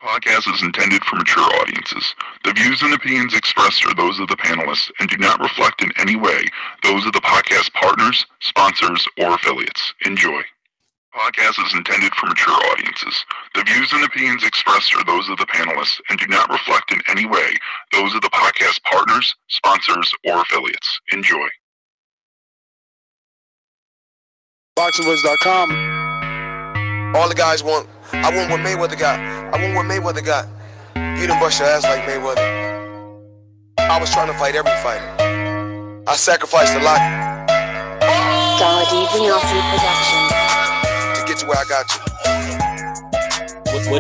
Podcast is intended for mature audiences. The views and opinions expressed are those of the panelists and do not reflect in any way those of the podcast partners, sponsors, or affiliates. Enjoy. Podcast is intended for mature audiences. The views and opinions expressed are those of the panelists and do not reflect in any way those of the podcast partners, sponsors, or affiliates. Enjoy. ThaBoxingvoice.com. All the guys want. I want what Mayweather got. I want what Mayweather got. You didn't bust your ass like Mayweather. I was trying to fight every fighter. I sacrificed a lot to get to where I got to.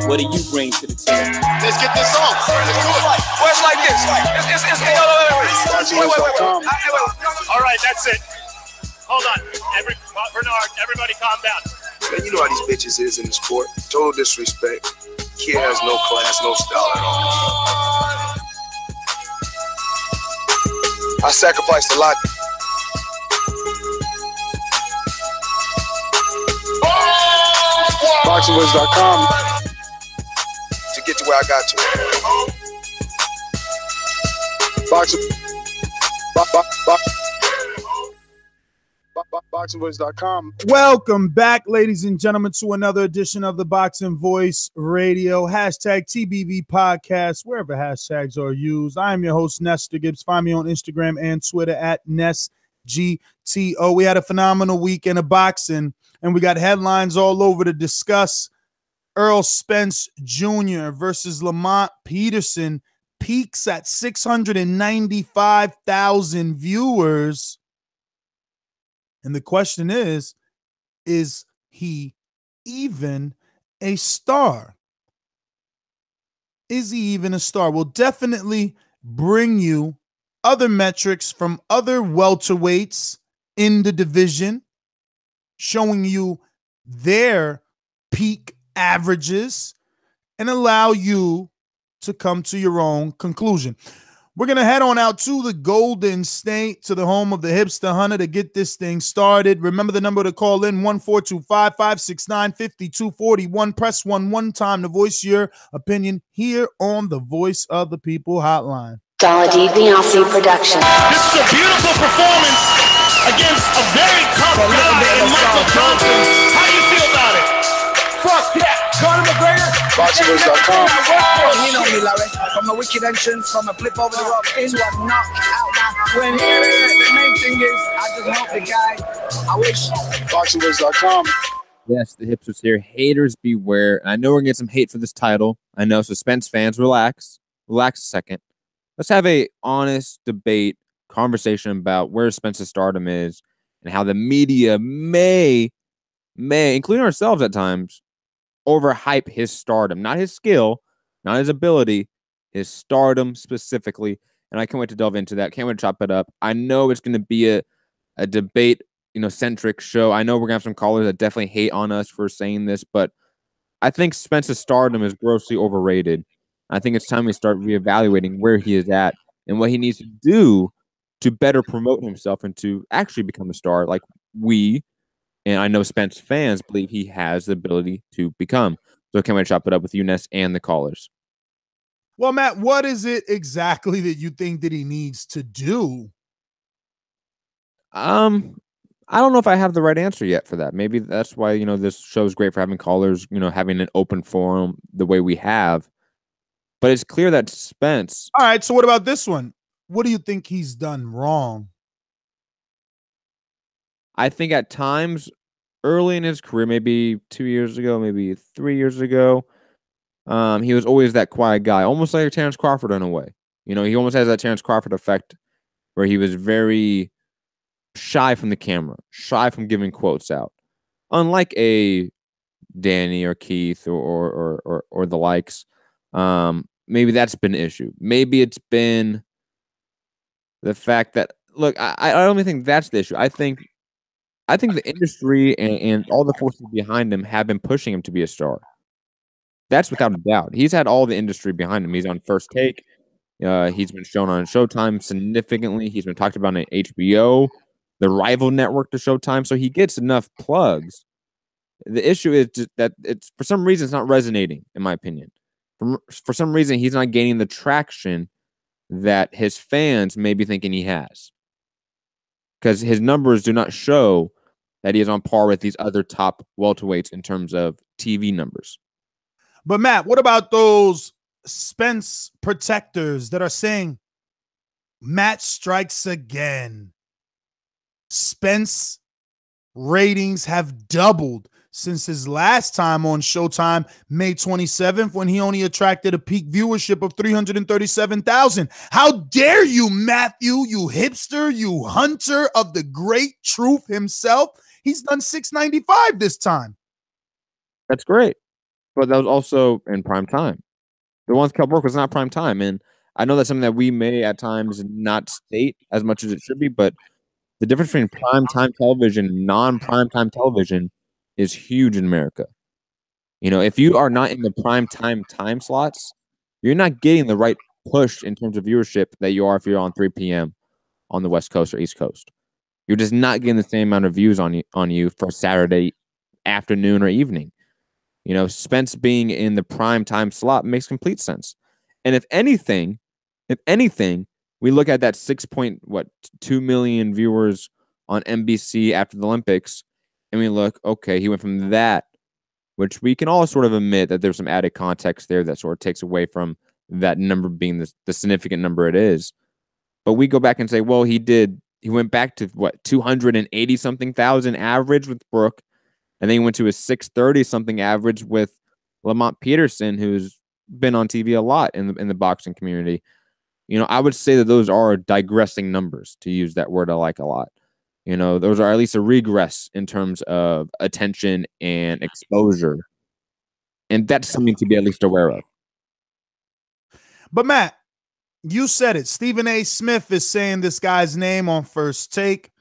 What do you bring to the team? Let's get this on. Let's do it. Well, it's like this. Wait. All right, that's it. Hold on. Bernard, everybody calm down. Man, you know how these bitches is in the sport. Total disrespect. Kid has no class, no style at all. I sacrificed a lot. ThaBoxingvoice.com to get to where I got to. ThaBoxingvoice.com. Welcome back, ladies and gentlemen, to another edition of the Boxing Voice Radio. Hashtag TBV Podcast, wherever hashtags are used. I am your host, Nestor Gibbs. Find me on Instagram and Twitter at NestGTO. We had a phenomenal weekend of boxing, and we got headlines all over to discuss. Errol Spence Jr. versus Lamont Peterson peaks at 695,000 viewers. And the question is he even a star? Is he even a star? We'll definitely bring you other metrics from other welterweights in the division, showing you their peak averages and allow you to come to your own conclusion. We're going to head on out to the Golden State, to the home of the Hipster Hunter, to get this thing started. Remember the number to call in, 1-425-569-5241. Press 1 time to voice your opinion here on the Voice of the People hotline. ThaBoxingvoice production. This is a beautiful performance against a very tough guy in Michael Johnson. How do you feel about it? Fuck yeah, Conor McGregor. ThaBoxingvoice.com. You know me, Larry. From a wicked entrance, from a flip over the rock into a knockout. When the main thing is, I just hope the guy. I wish. ThaBoxingvoice.com. Yes, the Hipsters here. Haters beware. And I know we're going to get some hate for this title. I know. So Spence fans, relax. Relax a second. Let's have a honest debate, conversation about where Spence's stardom is and how the media may, including ourselves at times, overhype his stardom. Not his skill, not his ability, his stardom specifically. And I can't wait to delve into that. Can't wait to chop it up. I know it's going to be a debate, centric show. I know we're going to have some callers that definitely hate on us for saying this, but I think Spence's stardom is grossly overrated. I think it's time we start reevaluating where he is at and what he needs to do to better promote himself and to actually become a star like we, and I know Spence fans, believe he has the ability to become. So can we chop it up with you, Ness, and the callers? Well, Matt, what is it exactly that you think that he needs to do? I don't know if I have the right answer yet for that. Maybe that's why, this show is great for having callers, having an open forum the way we have. But it's clear that Spence... All right, so what about this one? What do you think he's done wrong? I think at times early in his career, maybe 2 years ago, maybe 3 years ago, he was always that quiet guy, almost like Terrence Crawford in a way. He almost has that Terrence Crawford effect where he was very shy from the camera, shy from giving quotes out. Unlike a Danny or Keith or the likes, maybe that's been an issue. Maybe it's been the fact that, look, I don't even think that's the issue. I think the industry and all the forces behind him have been pushing him to be a star. That's without a doubt. He's had all the industry behind him. He's on First Take. He's been shown on Showtime significantly. He's been talked about on HBO, the rival network to Showtime. So he gets enough plugs. The issue is just that it's for some reason it's not resonating, in my opinion. For some reason, he's not gaining the traction that his fans may be thinking he has, because his numbers do not show that he is on par with these other top welterweights in terms of TV numbers. But Matt, what about those Spence protectors that are saying Matt strikes again? Spence ratings have doubled since his last time on Showtime, May 27th, when he only attracted a peak viewership of 337,000. How dare you, Matthew, you hipster, you hunter of the great truth himself? He's done 695 this time. That's great. But that was also in prime time. The one with Kell Brook was not prime time. And I know that's something that we may at times not state as much as it should be, but the difference between prime time television and non-prime time television is huge in America. You know, if you are not in the prime time slots, you're not getting the right push in terms of viewership that you are if you're on 3 p.m. on the West Coast or East Coast. You're just not getting the same amount of views on you for Saturday afternoon or evening. You know, Spence being in the prime time slot makes complete sense. And if anything, we look at that 6.2 million viewers on NBC after the Olympics, and we look, okay, he went from that, which we can all sort of admit that there's some added context there that sort of takes away from that number being the significant number it is. But we go back and say, well, he went back to 280 something thousand average with Brook, and then he went to a 630 something average with Lamont Peterson, who's been on TV a lot in the boxing community. You know, I would say that those are digressing numbers, to use that word I like a lot. You know, those are at least a regress in terms of attention and exposure. And that's something to be at least aware of. But Matt, you said it. Stephen A. Smith is saying this guy's name on First Take.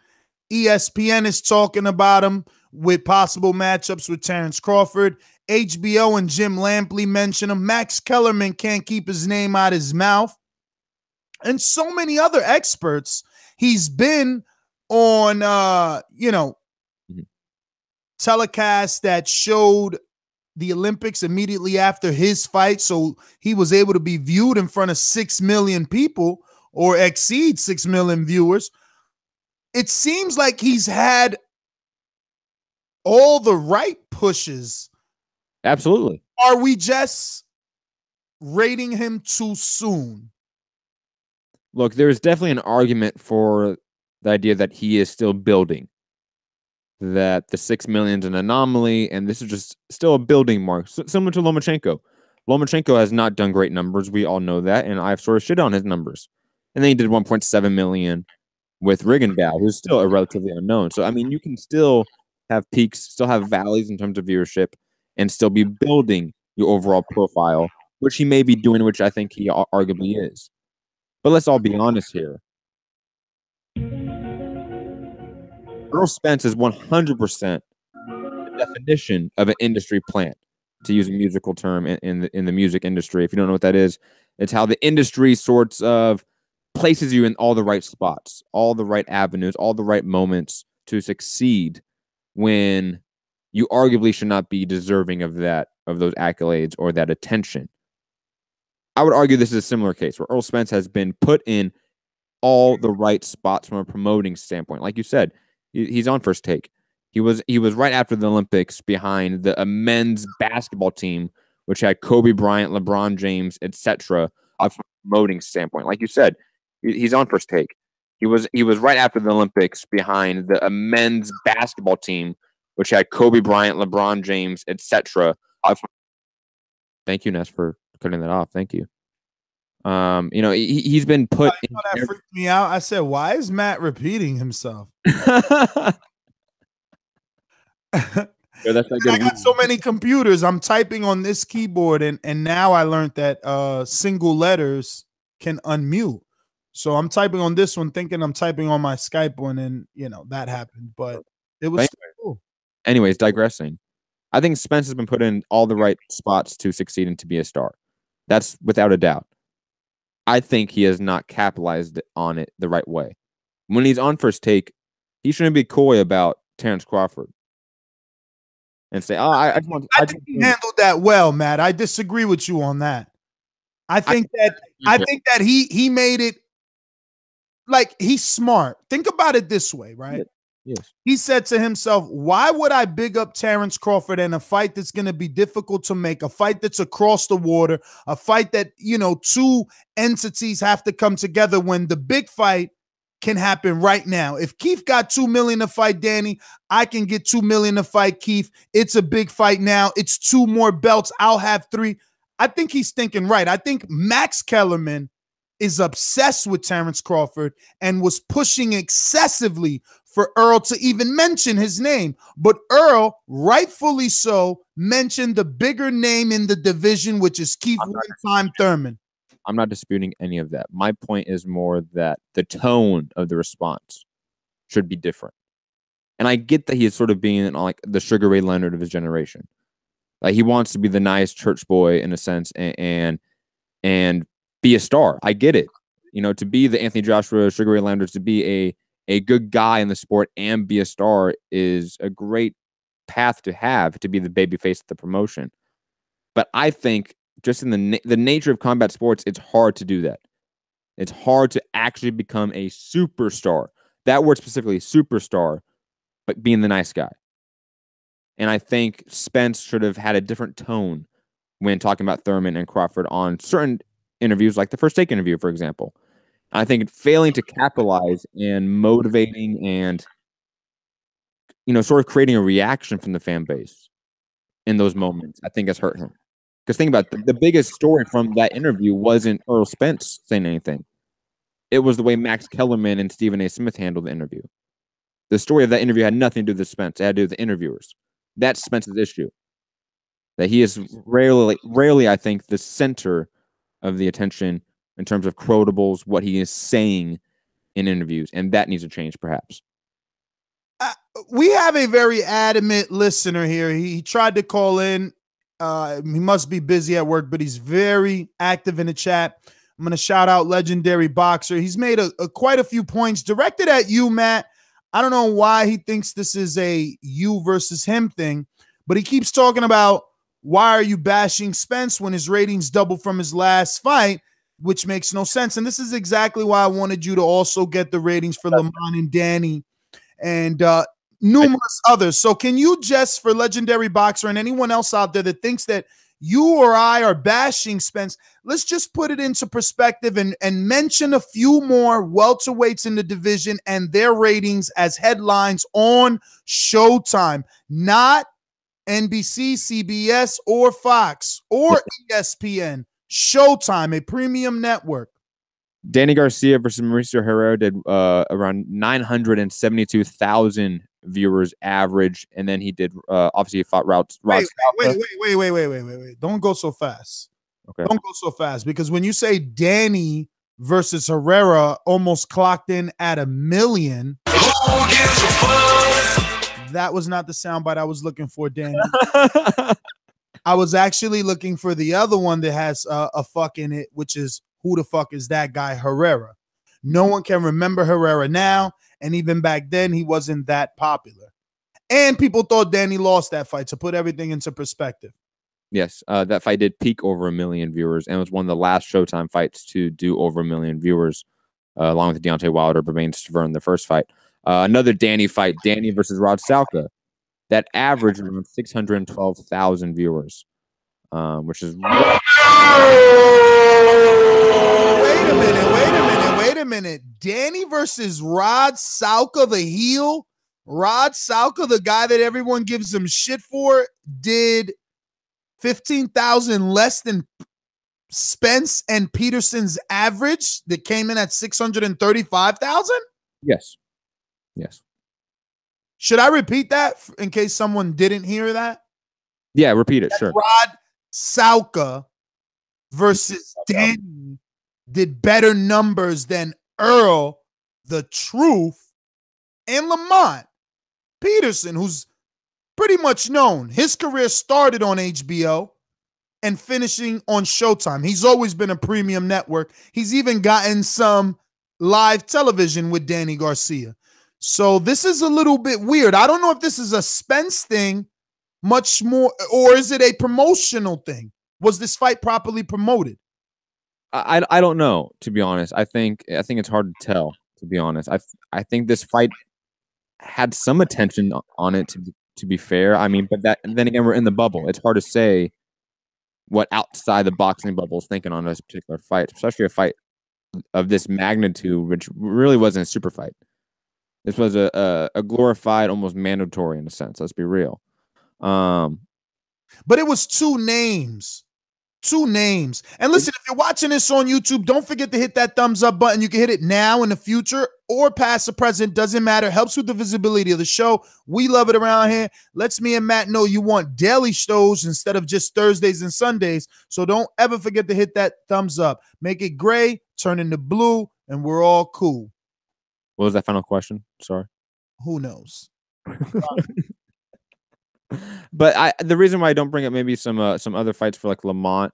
ESPN is talking about him with possible matchups with Terrence Crawford. HBO and Jim Lampley mention him. Max Kellerman can't keep his name out his mouth. And so many other experts. He's been on, telecasts that showed the Olympics immediately after his fight. So he was able to be viewed in front of 6 million people or exceed 6 million viewers. It seems like he's had all the right pushes. Absolutely. Are we just rating him too soon? Look, there's definitely an argument for the idea that he is still building, that the 6 million is an anomaly, and this is just still a building mark, similar to Lomachenko. Lomachenko has not done great numbers. We all know that, and I've sort of shit on his numbers. And then he did 1.7 million with Riggenbauer, who's still a relatively unknown. So, I mean, you can still have peaks, still have valleys in terms of viewership, and still be building your overall profile, which he may be doing, which I think he arguably is. But let's all be honest here. Errol Spence is 100% the definition of an industry plant, to use a musical term in the music industry. If you don't know what that is, it's how the industry sorts of places you in all the right spots, all the right avenues, all the right moments to succeed when you arguably should not be deserving of those accolades or that attention. I would argue this is a similar case where Errol Spence has been put in all the right spots from a promoting standpoint. Like you said, he's on First Take. He was right after the Olympics behind the men's basketball team, which had Kobe Bryant, LeBron James, etc. From a promoting standpoint. Like you said, he's on First Take. He was right after the Olympics behind the men's basketball team, which had Kobe Bryant, LeBron James, etc. Thank you, Nestor, for cutting that off. Thank you. He's been put. That freaked me out. I said, "Why is Matt repeating himself?" That's not I got so many computers. I'm typing on this keyboard, and now I learned that single letters can unmute. So I'm typing on this one, thinking I'm typing on my Skype one, and that happened. But it was cool. Anyways, digressing. I think Spence has been put in all the right spots to succeed and to be a star. That's without a doubt. I think he has not capitalized on it the right way. When he's on First Take, he shouldn't be coy about Terrence Crawford and say, "Oh, I think he handled that well, Matt. I disagree with you on that." I think that he made it like he's smart. Think about it this way, right? Yes. He said to himself, why would I big up Terrence Crawford in a fight that's going to be difficult to make, a fight that's across the water, a fight that, two entities have to come together when the big fight can happen right now. If Keith got $2 million to fight Danny, I can get $2 million to fight Keith. It's a big fight now. It's 2 more belts. I'll have 3. I think he's thinking right. I think Max Kellerman is obsessed with Terrence Crawford and was pushing excessively for Errol to even mention his name. But Errol, rightfully so, mentioned the bigger name in the division, which is Keith one-time Thurman. I'm not disputing any of that. My point is more that the tone of the response should be different. And I get that he is sort of being like the Sugar Ray Leonard of his generation. Like he wants to be the nice church boy in a sense and be a star. I get it. To be the Anthony Joshua, Sugar Ray Leonard, to be a good guy in the sport and be a star is a great path to have, to be the baby face of the promotion. But I think just in the nature of combat sports, it's hard to do that. It's hard to actually become a superstar. That word specifically, superstar, but being the nice guy. And I think Spence should have had a different tone when talking about Thurman and Crawford on certain interviews, like the First Take interview, for example. I think failing to capitalize and motivating and, sort of creating a reaction from the fan base in those moments, I think has hurt him. Because think about it, the biggest story from that interview wasn't Errol Spence saying anything. It was the way Max Kellerman and Stephen A. Smith handled the interview. The story of that interview had nothing to do with Spence. It had to do with the interviewers. That's Spence's issue. That he is rarely, I think, the center of the attention in terms of quotables, what he is saying in interviews, and that needs to change, perhaps. We have a very adamant listener here. He tried to call in. He must be busy at work, but he's very active in the chat. I'm going to shout out Legendary Boxer. He's made quite a few points directed at you, Matt. I don't know why he thinks this is a you versus him thing, but he keeps talking about why are you bashing Spence when his ratings double from his last fight, which makes no sense. And this is exactly why I wanted you to also get the ratings for Lamont and Danny and numerous others. So can you just, for Legendary Boxer and anyone else out there that thinks that you or I are bashing Spence, let's just put it into perspective and mention a few more welterweights in the division and their ratings as headlines on Showtime, not NBC, CBS, or Fox, or ESPN. Showtime, a premium network. Danny Garcia versus Mauricio Herrera did around 972,000 viewers average, and then he did obviously he fought Rod. Wait. Don't go so fast. Okay. Don't go so fast, because when you say Danny versus Herrera almost clocked in at 1 million, that was not the soundbite I was looking for, Danny. I was actually looking for the other one that has a fuck in it, which is who the fuck is that guy, Herrera? No one can remember Herrera now, and even back then, he wasn't that popular. And people thought Danny lost that fight, to put everything into perspective. Yes, that fight did peak over 1 million viewers, and it was one of the last Showtime fights to do over 1 million viewers, along with Deontay Wilder, Bermane Stiverne, the first fight. Another Danny fight, Danny versus Rod Salka, that averaged around 612,000 viewers, which is... Wait a minute. Danny versus Rod Salka, the heel. Rod Salka, the guy that everyone gives him shit for, did 15,000 less than Spence and Peterson's average that came in at 635,000? Yes. Should I repeat that in case someone didn't hear that? Yeah, repeat it, sure. Rod Salka versus Danny did better numbers than Errol, the Truth, and Lamont Peterson, who's pretty much known. His career started on HBO and finishing on Showtime. He's always been a premium network. He's even gotten some live television with Danny Garcia. So this is a little bit weird. I don't know if this is a Spence thing much more, or is it a promotional thing? Was this fight properly promoted? I don't know, to be honest. I think it's hard to tell, to be honest. I think this fight had some attention on it, to be fair. I mean, but then again, we're in the bubble. It's hard to say what outside the boxing bubble is thinking on this particular fight, especially a fight of this magnitude, which really wasn't a super fight. This was a glorified, almost mandatory in a sense. Let's be real. But it was two names. And listen, if you're watching this on YouTube, don't forget to hit that thumbs up button. You can hit it now in the future or past the present. Doesn't matter. Helps with the visibility of the show. We love it around here. Lets me and Matt know you want daily shows instead of just Thursdays and Sundays. So don't ever forget to hit that thumbs up. Make it gray, turn into blue, and we're all cool. What was that final question? Sorry. Who knows? But the reason why I don't bring up maybe some other fights for like Lamont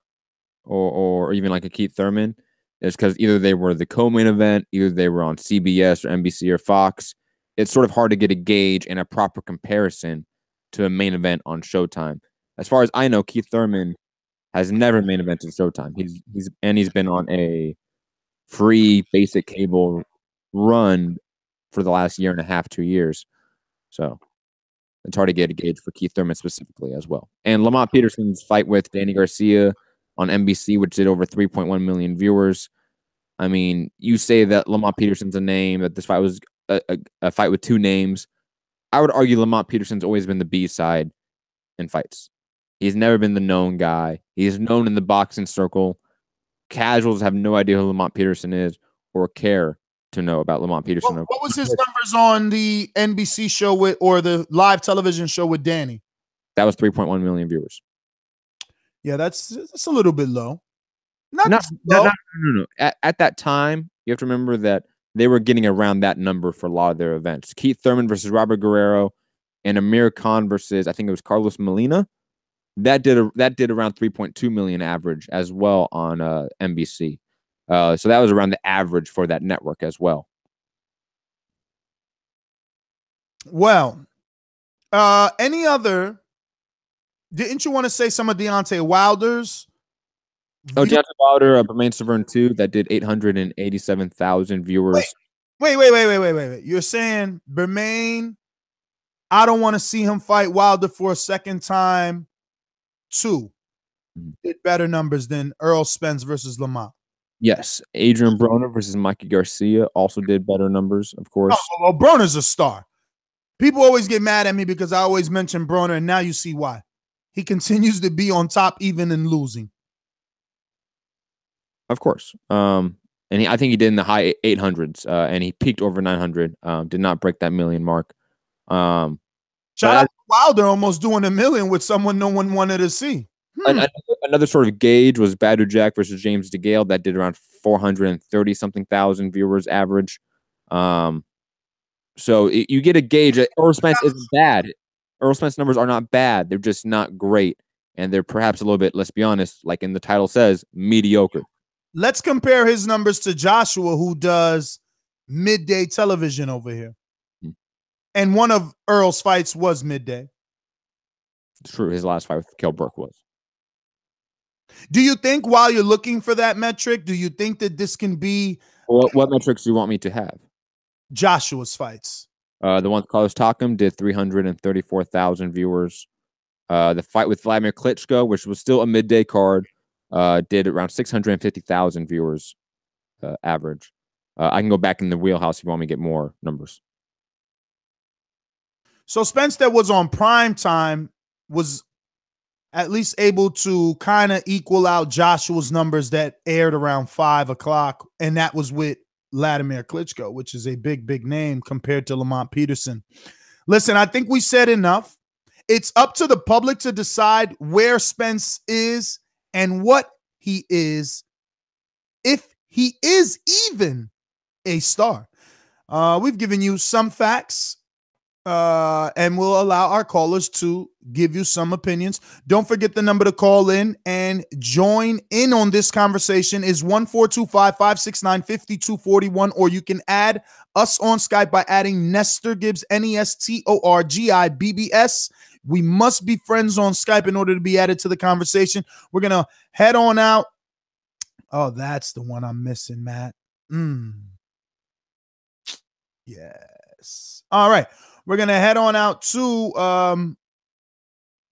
or even like a Keith Thurman is because either they were the co-main event, either they were on CBS or NBC or Fox. It's sort of hard to get a gauge and a proper comparison to a main event on Showtime. As far as I know, Keith Thurman has never main evented Showtime. He's been on a free basic cable run for the last year and a half, 2 years. So it's hard to get a gauge for Keith Thurman specifically as well. And Lamont Peterson's fight with Danny Garcia on NBC, which did over 3.1 million viewers. I mean, you say that Lamont Peterson's a name, that this fight was a fight with two names. I would argue Lamont Peterson's always been the B-side in fights. He's never been the known guy. He's known in the boxing circle. Casuals have no idea who Lamont Peterson is or care to know about Lamont Peterson. What was his numbers on the NBC show or the live television show with Danny? That was 3.1 million viewers. Yeah, that's a little bit low. No. At that time, you have to remember that they were getting around that number for a lot of their events. Keith Thurman versus Robert Guerrero and Amir Khan versus, I think it was Carlos Molina. That did around 3.2 million average as well on NBC. So that was around the average for that network as well. Well, any other? Didn't you want to say some of Deontay Wilder's? Oh, Deontay Wilder, Bermain Severn 2, that did 887,000 viewers. Wait. You're saying Bermain, I don't want to see him fight Wilder for a second time, 2 did better numbers than Errol Spence versus Lamont. Yes. Adrian Broner versus Mikey Garcia also did better numbers, of course. Oh, well, Broner's a star. People always get mad at me because I always mention Broner, and now you see why. He continues to be on top even in losing. Of course. I think he did in the high 800s, and he peaked over 900. Did not break that million mark. Shout out to Wilder almost doing $1 million with someone no one wanted to see. Another sort of gauge was Badou Jack versus James DeGale. That did around 430-something thousand viewers average. So you get a gauge. Errol Spence isn't bad. Errol Spence numbers are not bad. They're just not great. And they're perhaps a little bit, let's be honest, like in the title says, mediocre. Let's compare his numbers to Joshua, who does midday television over here. And one of Earl's fights was midday. It's true. His last fight with Kell Brook was. Do you think while you're looking for that metric, do you think that this can be... What metrics do you want me to have? Joshua's fights. The one with Carlos Takam did 334,000 viewers. The fight with Vladimir Klitschko, which was still a midday card, did around 650,000 viewers average. I can go back in the wheelhouse if you want me to get more numbers. So Spence, that was on prime time, was at least able to kind of equal out Joshua's numbers that aired around 5 o'clock, and that was with Vladimir Klitschko, which is a big name compared to Lamont Peterson. Listen, I think we said enough. It's up to the public to decide where Spence is and what he is, if he is even a star. We've given you some facts, and we'll allow our callers to give you some opinions. Don't forget the number to call in and join in on this conversation is 1-425-569-5241, or you can add us on Skype by adding Nestor Gibbs, NESTORGIBBS. We must be friends on Skype in order to be added to the conversation. We're going to head on out Oh, that's the one I'm missing, Matt. Yes. All right. We're going to head on out to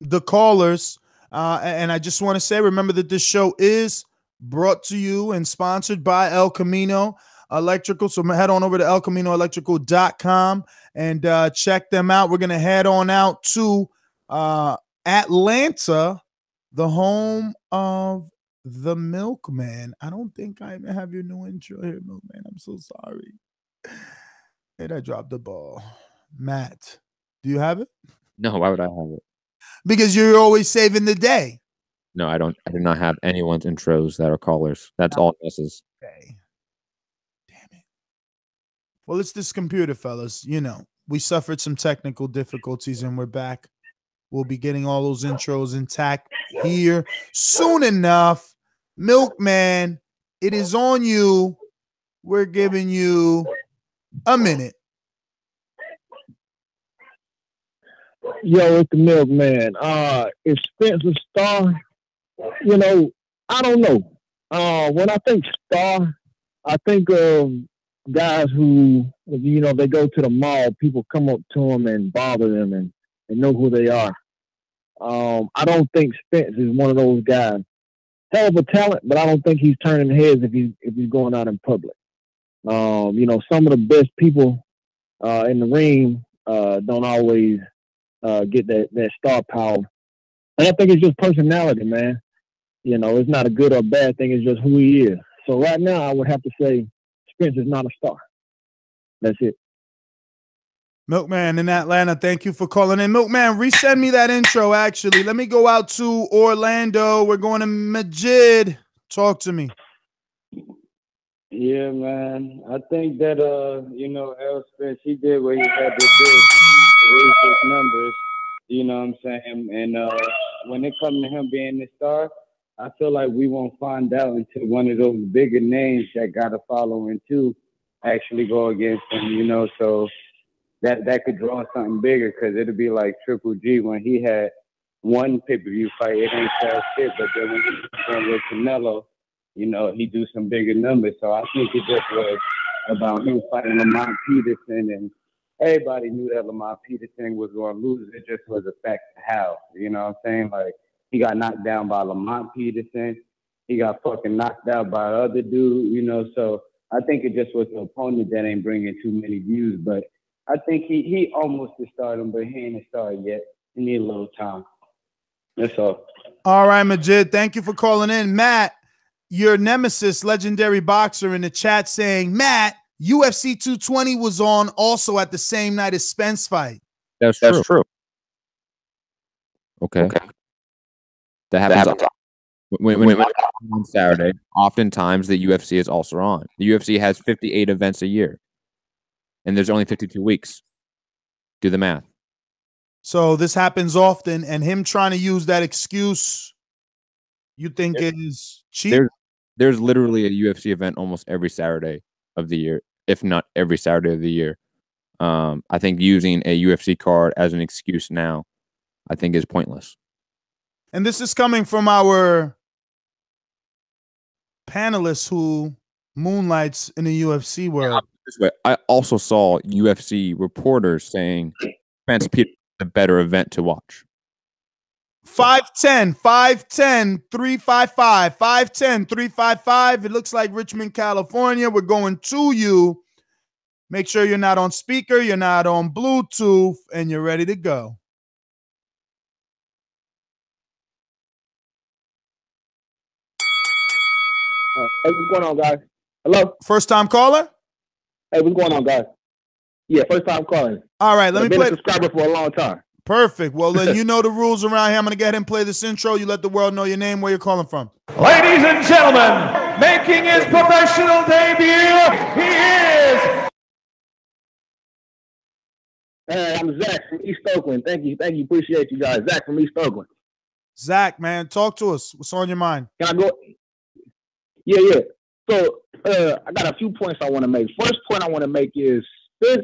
the callers. And I just want to say, remember that this show is brought to you and sponsored by El Camino Electrical. So head on over to elcaminoelectrical.com and check them out. We're going to head on out to Atlanta, the home of the Milkman. I don't think I even have your new intro here, Milkman. I'm so sorry. And I dropped the ball. Matt, do you have it? No, why would I have it? Because you're always saving the day. No, I don't. I do not have anyone's intros that are callers. That's all misses. Okay. Damn it. Well, it's this computer, fellas. You know, we suffered some technical difficulties and we're back. We'll be getting all those intros intact here soon enough. Milkman, it is on you. We're giving you a minute. Yo, it's the Milkman. Is Spence a star? You know, I don't know. When I think star, I think of guys who, you know, they go to the mall, people come up to them and bother them and know who they are. I don't think Spence is one of those guys. Hell of a talent, but I don't think he's turning heads if he's going out in public. You know, some of the best people in the ring don't always get that star power. And I think it's just personality, man. You know, it's not a good or bad thing. It's just who he is. So right now, I would have to say Spence is not a star. That's it. Milkman in Atlanta, thank you for calling in. Milkman, resend me that intro, actually. Let me go out to Orlando. We're going to Majid. Talk to me. Yeah, man. I think that, you know, Errol Spence, he did what he had to do to raise his numbers. You know what I'm saying? And when it comes to him being the star, I feel like we won't find out until one of those bigger names that got a following too actually go against him, you know, so that could draw something bigger, because it'll be like Triple G when he had one pay-per-view fight. It ain't that shit, but then when he went with Canelo, you know, he do some bigger numbers. So I think it just was about him fighting Lamont Peterson, and everybody knew that Lamont Peterson was going to lose. It just was a fact of how, you know what I'm saying? Like, he got knocked down by Lamont Peterson. He got fucking knocked out by the other dude, you know. So I think it just was an opponent that ain't bringing too many views. But I think he almost is starting, but he ain't a star yet. He need a little time. That's all. All right, Majid. Thank you for calling in. Matt, your nemesis, legendary boxer, in the chat saying, Matt, UFC 220 was on also at the same night as Spence fight. That's true. Okay. That happens when on Saturday. Oftentimes, the UFC is also on. The UFC has 58 events a year, and there's only 52 weeks. Do the math. So this happens often, and him trying to use that excuse, you think it is cheap? There's literally a UFC event almost every Saturday of the year, if not every Saturday of the year. I think using a UFC card as an excuse now, I think, is pointless. And this is coming from our panelist who moonlights in the UFC world. This way, I also saw UFC reporters saying Spence-Peterson is a better event to watch. 5'10", 355, 5'10", 355. It looks like Richmond, California. We're going to you. Make sure you're not on speaker, you're not on Bluetooth, and you're ready to go. Hey, what's going on, guys? Hello? First time caller? Hey, what's going on, guys? Yeah, first time calling. All right, let me play. I've been a subscriber for a long time. Perfect. Well, then you know the rules around here. I'm going to go ahead and play this intro. You let the world know your name, where you're calling from. Ladies and gentlemen, making his professional debut, he is... Hey, I'm Zach from East Oakland. Thank you. Appreciate you guys. Zach from East Oakland. Zach, man, talk to us. What's on your mind? Can I go? Yeah. So I got a few points I want to make. First point I want to make is this: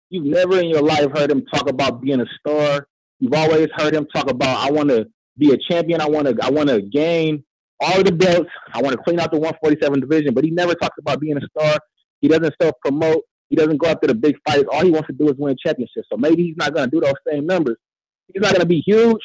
you've never in your life heard him talk about being a star. You've always heard him talk about, I want to be a champion. I want to gain all of the belts. I want to clean out the 147 division, but he never talks about being a star. He doesn't self-promote. He doesn't go after the big fights. All he wants to do is win championships. So maybe he's not going to do those same numbers. He's not going to be huge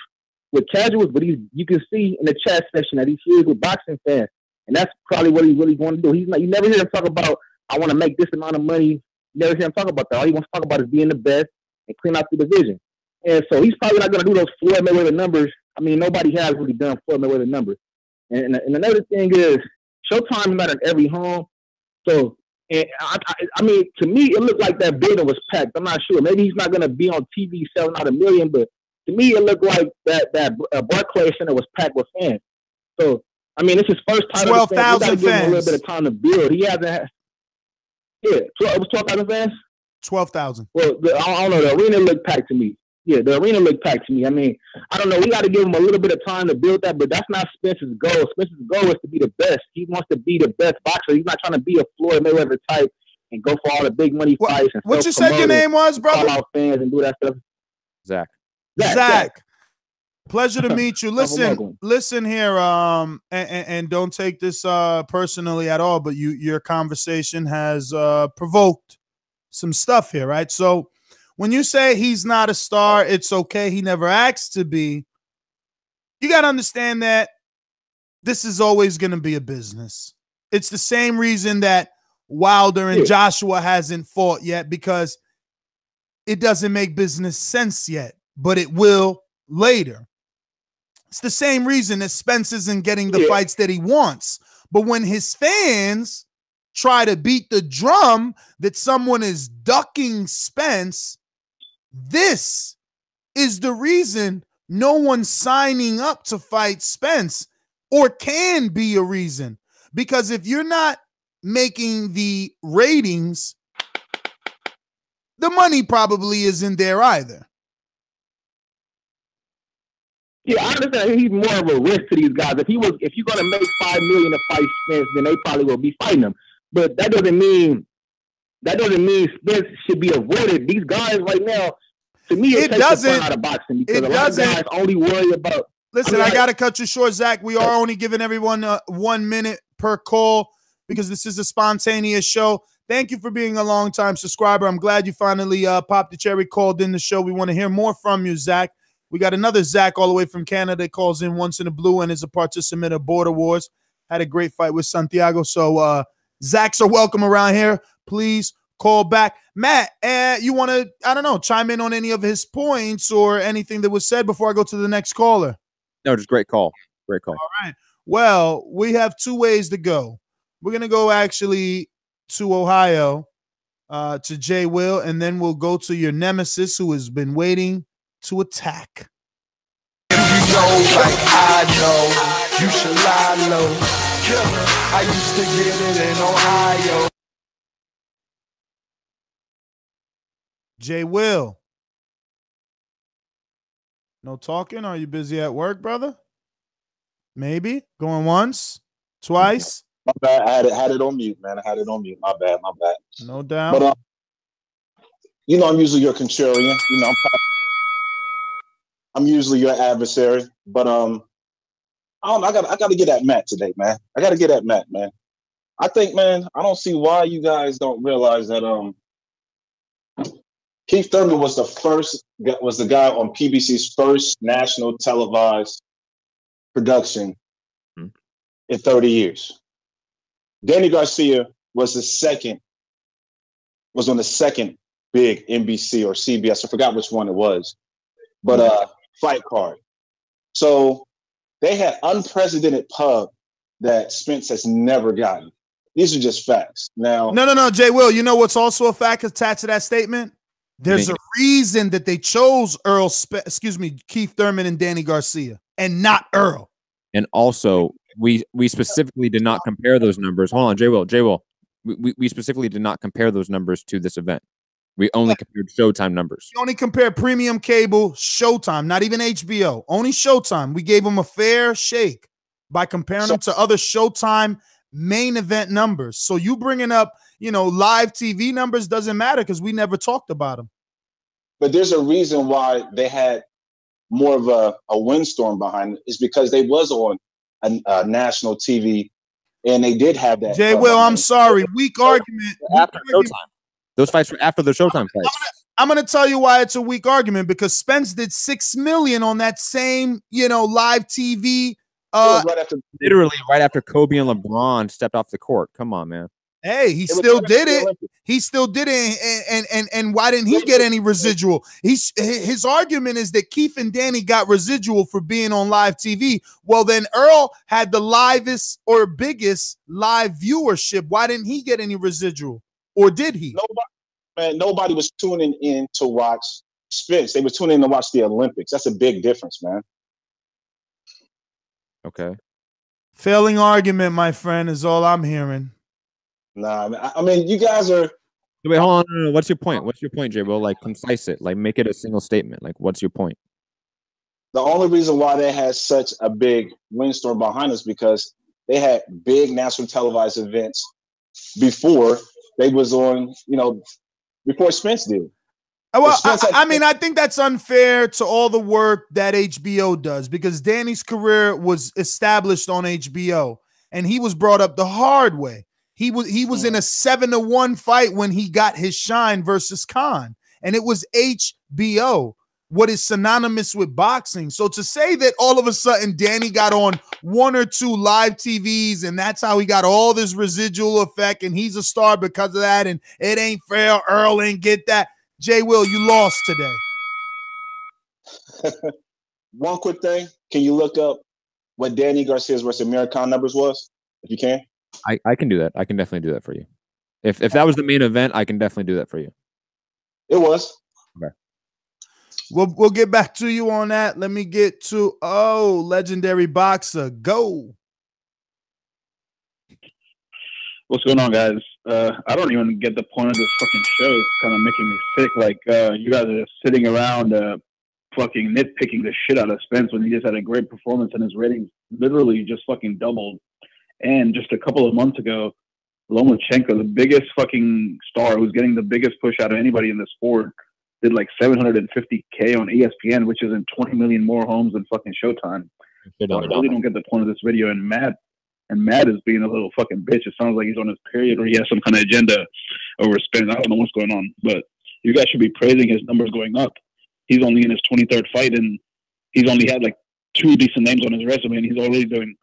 with casuals, but you can see in the chat section that he's huge with boxing fans. And that's probably what he's really going to do. You never hear him talk about, I want to make this amount of money. You never hear him talk about that. All he wants to talk about is being the best and clean out the division. And so he's probably not going to do those Floyd Mayweather numbers. I mean, nobody has really done Floyd Mayweather numbers. And another thing is, Showtime is not in every home. So, and I mean, to me, it looked like that building was packed. I'm not sure. Maybe he's not going to be on TV selling out $1 million, but to me, it looked like that Barclays Center was packed with fans. So, I mean, it's his first time. 12,000 fans. Give him a little bit of time to build. He hasn't had. Yeah, it was 12,000 fans. 12,000. Well, I don't know. The arena looked packed to me. Yeah, the arena looked packed to me. I mean, I don't know. We got to give him a little bit of time to build that, but that's not Spence's goal. Spence's goal is to be the best. He wants to be the best boxer. He's not trying to be a Floyd Mayweather type and go for all the big money fights. And what you said your name was, brother? Call out fans and do that stuff. Zach. Pleasure to meet you. Listen here, and don't take this personally at all, but your conversation has provoked some stuff here, right? So when you say he's not a star, it's okay. He never asked to be. You got to understand that this is always going to be a business. It's the same reason that Wilder and Joshua hasn't fought yet, because it doesn't make business sense yet, but it will later. It's the same reason that Spence isn't getting the fights that he wants. But when his fans try to beat the drum that someone is ducking Spence, this is the reason no one's signing up to fight Spence, or can be a reason. Because if you're not making the ratings, the money probably isn't there either. Yeah, I understand he's more of a risk to these guys. If you're going to make $5 million to fight Spence, then they probably will be fighting him. But that doesn't mean Spence should be avoided. These guys right now, to me, it takes the fun out of boxing, because a lot of guys only worry about. Listen, I got to cut you short, Zach. We are only giving everyone 1 minute per call because this is a spontaneous show. Thank you for being a long-time subscriber. I'm glad you finally popped the cherry, called in the show. We want to hear more from you, Zach. We got another Zach all the way from Canada, calls in once in a blue and is a participant of Border Wars. Had a great fight with Santiago. So Zachs are welcome around here. Please call back. Matt, you want to, I don't know, chime in on any of his points or anything that was said before I go to the next caller? No, just great call. Great call. All right. Well, we have 2 ways to go. We're going to go actually to Ohio, to Jay Will, and then we'll go to your nemesis who has been waiting to attack. If you know like I know, you should lie low. I used to get it in Ohio. Jay Will. No talking? Are you busy at work, brother? Maybe. Going once? Twice? My bad. I had it on mute, man. I had it on mute. My bad. No doubt. But you know, I'm usually your contrarian. You know, I'm usually your adversary. But I don't know. I got to get at Matt today, man. I got to get at Matt, man. I think, man, I don't see why you guys don't realize that Keith Thurman was the guy on PBC's first national televised production in 30 years. Danny Garcia was on the second big NBC or CBS. I forgot which one it was, but fight card. So they had unprecedented pub that Spence has never gotten. These are just facts. Now, no, Jay Will. You know what's also a fact attached to that statement? There's a reason that they chose Keith Thurman and Danny Garcia, and not Earl. And also, we specifically did not compare those numbers. Hold on, Jay Will. We specifically did not compare those numbers to this event. We only compared Showtime numbers. We only compared premium cable, Showtime, not even HBO. Only Showtime. We gave them a fair shake by comparing them to other Showtime main event numbers. So you bringing up, live TV numbers doesn't matter because we never talked about them. But there's a reason why they had more of a windstorm behind it. Is because they was on national TV, and they did have that. Jay Will, I'm sorry. Weak argument. After Showtime. Those fights were after the Showtime fights. I'm gonna tell you why it's a weak argument, because Spence did $6 million on that same, live TV. Literally right after Kobe and LeBron stepped off the court. Come on, man. Hey, he still did it. He still did it. And why didn't he get any residual? His argument is that Keith and Danny got residual for being on live TV. Well, then Earl had the livest or biggest live viewership. Why didn't he get any residual? Or did he? Nobody was tuning in to watch Spence. They were tuning in to watch the Olympics. That's a big difference, man. Okay. Failing argument, my friend, is all I'm hearing. Nah, I mean, you guys are. Wait, hold on. No. What's your point? What's your point, Jay? Well, like, concise it. Like, make it a single statement. Like, what's your point? The only reason why they had such a big windstorm behind us because they had big national televised events before they was on, before Spence did. Well, I think that's unfair to all the work that HBO does, because Danny's career was established on HBO and he was brought up the hard way. He was in a 7-1 fight when he got his shine versus Khan, and it was HBO, what is synonymous with boxing. So to say that all of a sudden Danny got on 1 or 2 live TVs and that's how he got all this residual effect and he's a star because of that and it ain't fair, Earl ain't get that. Jay Will, you lost today. One quick thing. Can you look up what Danny Garcia's versus Amir Khan numbers was, if you can? I can do that. I can definitely do that for you. If that was the main event, I can definitely do that for you. It was. Okay. We'll get back to you on that. Let me get to legendary boxer. Go. What's going on, guys? I don't even get the point of this fucking show. It's kind of making me sick. Like, you guys are just sitting around fucking nitpicking the shit out of Spence when he just had a great performance and his ratings literally just fucking doubled. And just a couple of months ago, Lomachenko, the biggest fucking star who's getting the biggest push out of anybody in the sport, did like $750K on ESPN, which is in 20 million more homes than fucking Showtime. So I really don't get the point of this video. And Matt is being a little fucking bitch. It sounds like he's on his period or he has some kind of agenda over Spence. I don't know what's going on, but you guys should be praising his numbers going up. He's only in his 23rd fight, and he's only had like 2 decent names on his resume, and he's already doing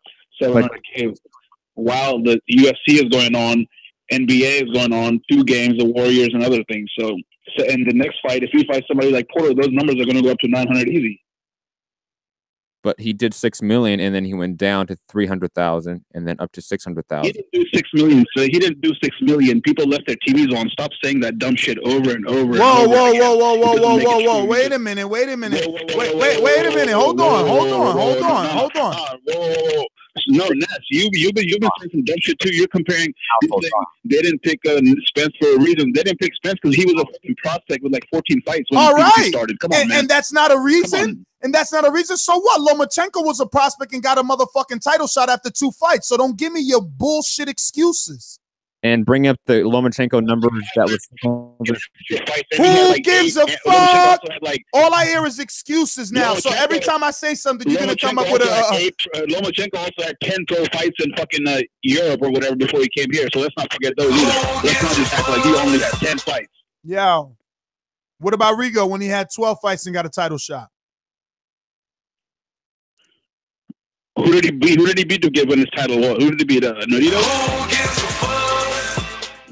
700K. While the UFC is going on, NBA is going on, 2 games, the Warriors, and other things. So in the next fight, if he fights somebody like Porter, those numbers are going to go up to 900 easy. But he did 6 million, and then he went down to 300,000, and then up to 600,000. He didn't do 6 million. So he didn't do 6 million. People left their TVs on. Stop saying that dumb shit over and over. Whoa! Wait a minute. Wait a minute. Hold on. Whoa. No, Ness, you've been saying some dumb shit too. You're comparing. They didn't pick Spence for a reason. They didn't pick Spence because he was a fucking prospect with like 14 fights when he started. Come on, man. And that's not a reason. And that's not a reason. So what? Lomachenko was a prospect and got a motherfucking title shot after 2 fights. So don't give me your bullshit excuses. And bring up the Lomachenko numbers that was. Who gives a fuck? All I hear is excuses now. So every time I say something, you're gonna come up with a. Lomachenko also had 10 pro fights in fucking Europe or whatever before he came here. So let's not forget those either. Let's not just act like he only had 10 fights. Yeah. What about Rigo when he had 12 fights and got a title shot? Who did he beat? Who did he beat to get when his title was? Who did he beat? Norito?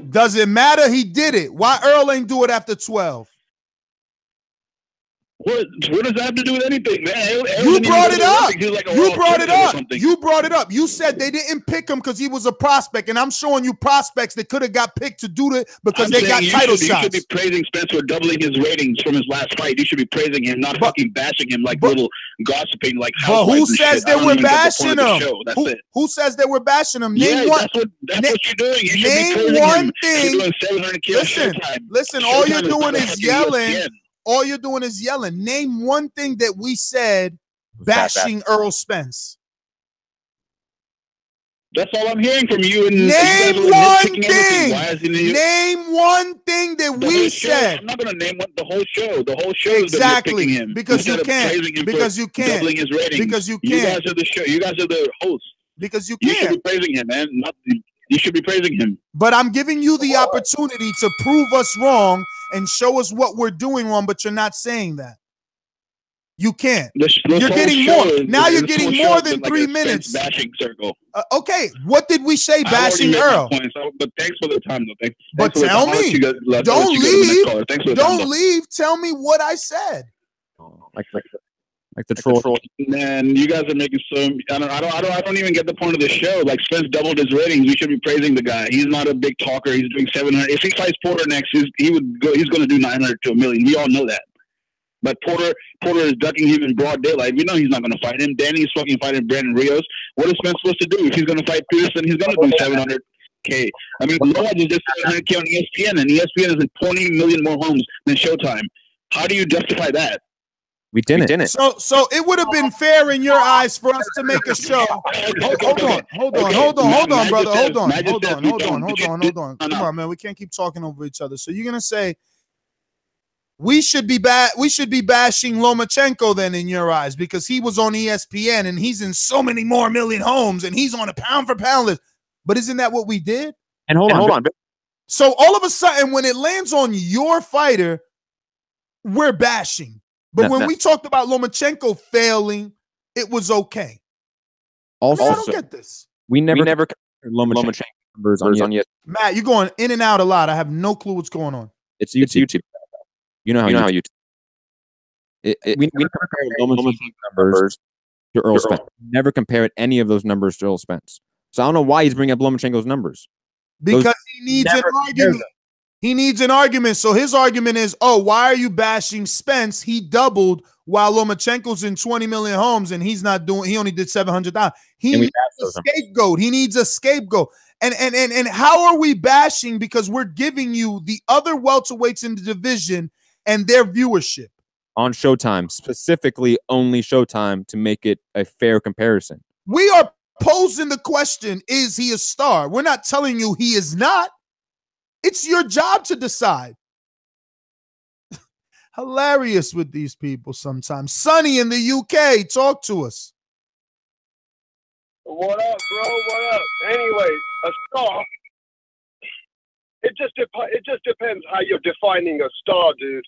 Does it matter? He did it. Why Earl ain't do it after 12? What does that have to do with anything, man? You brought it up. You brought it up. You said they didn't pick him because he was a prospect, and I'm showing you prospects that could have got picked to do it because they got title shots. You should be praising Spence for doubling his ratings from his last fight. You should be praising him, not fucking bashing him like little gossiping like housewives. But who says they were bashing him? Who says they were bashing him? Name one. That's what you're doing. You should be praising one thing. Listen. All you're doing is yelling. All you're doing is yelling. Name one thing that we said bashing Errol Spence. That's all I'm hearing from you. And name you one thing. Name one thing that we said. I'm not going to name the whole show. The whole show exactly is him because you can't. Because you can't. Doubling his ratings. Because you can't. You guys are the show. You guys are the hosts. Because you can't. You should be praising him, man. You should be praising him. But I'm giving you the opportunity to prove us wrong and show us what we're doing wrong. But you're not saying that. You can't. You're getting more. Now you're getting more than 3 minutes. Bashing circle. Okay, what did we say bashing Earl? But thanks for the time, though. But tell me. Don't leave. Don't leave. Tell me what I said. Like the troll. Man, you guys are making so. I don't even get the point of the show. Like Spence doubled his ratings. We should be praising the guy. He's not a big talker. He's doing 700. If he fights Porter next, he's going to do 900 to 1 million. We all know that. But Porter is ducking him in broad daylight. We know he's not going to fight him. Danny's fucking fighting Brandon Rios. What is Spence supposed to do? If he's going to fight Peterson, he's going to do 700K. I mean, Lord is just 700K on ESPN, and ESPN is in 20 million more homes than Showtime. How do you justify that? We didn't. So it would have been fair in your eyes for us to make a show. Hold on, brother. Hold on. Come on, man. We can't keep talking over each other. So you're gonna say we should be bashing Lomachenko then in your eyes because he was on ESPN and he's in so many more million homes and he's on a pound for pound list. But isn't that what we did? And hold on. So all of a sudden, when it lands on your fighter, we're bashing. But when we talked about Lomachenko failing, it was okay. Also, I don't get this. We never compared Lomachenko numbers on yet. Matt, you're going in and out a lot. I have no clue what's going on. It's YouTube. You know how YouTube. We never compared Lomachenko numbers to Errol Spence. Never compared any of those numbers to Errol Spence. So I don't know why he's bringing up Lomachenko's numbers. Because he needs an argument. He needs an argument. So his argument is, why are you bashing Spence? He doubled while Lomachenko's in 20 million homes and he's not doing, he only did 700,000. He needs a scapegoat. He needs a scapegoat. And how are we bashing? Because we're giving you the other welterweights in the division and their viewership. On Showtime, specifically only Showtime to make it a fair comparison. We are posing the question, is he a star? We're not telling you he is not. It's your job to decide. Hilarious with these people sometimes. Sonny in the UK, talk to us. What up, bro? What up? Anyway, a star. It just depends how you're defining a star, dude.